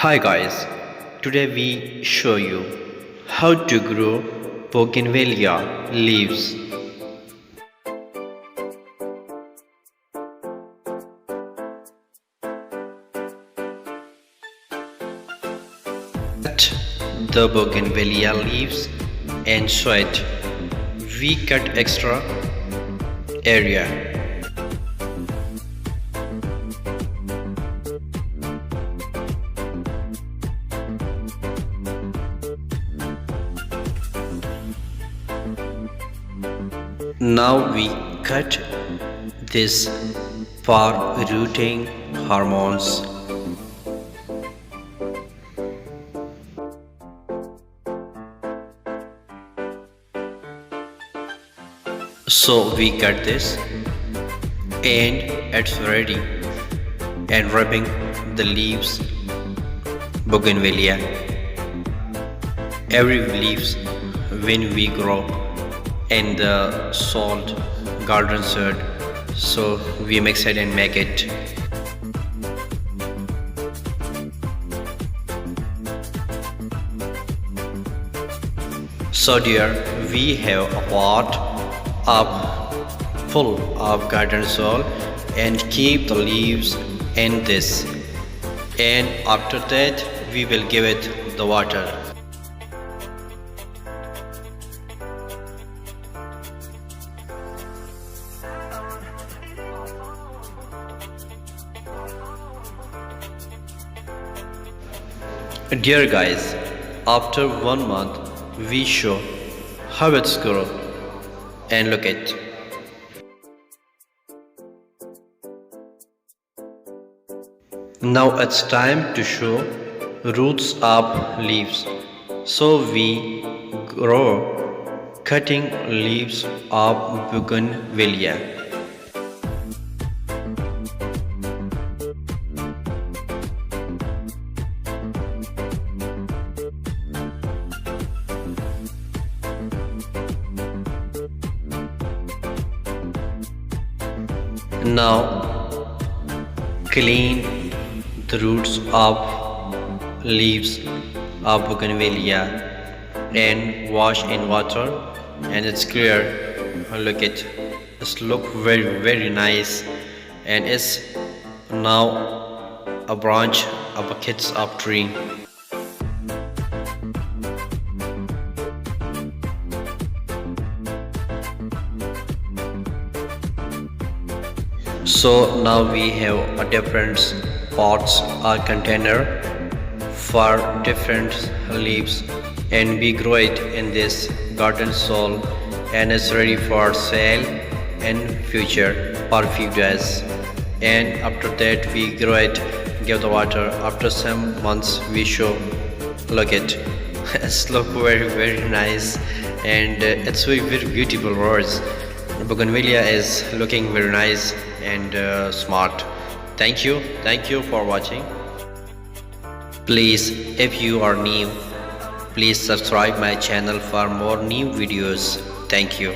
Hi guys, today we show you how to grow bougainvillea leaves. Cut the bougainvillea leaves and sow it. We cut extra area. Now we cut this for rooting hormones. So we cut this and it's ready and rubbing the leaves bougainvillea. Every leaves when we grow and the salt garden soil, so we mix it and make it. So dear, we have a pot up full of garden soil and keep the leaves in this, and after that we will give it the water. Dear guys, after 1 month we show how it's grow, and look it. Now it's time to show roots of leaves. So we grow cutting leaves of bougainvillea. Now clean the roots of leaves of bougainvillea and wash in water, and it's clear. Look it, it's look very nice, and it's now a branch of a kids of tree. So now we have a different pots or container for different leaves, and we grow it in this garden soil, and it's ready for sale in future for few days. And after that we grow it, give the water. After some months we show, look it, it's look very nice, and it's very beautiful words. Bougainvillea is looking very nice and smart. Thank you for watching. Please, if you are new, please subscribe my channel for more new videos. Thank you.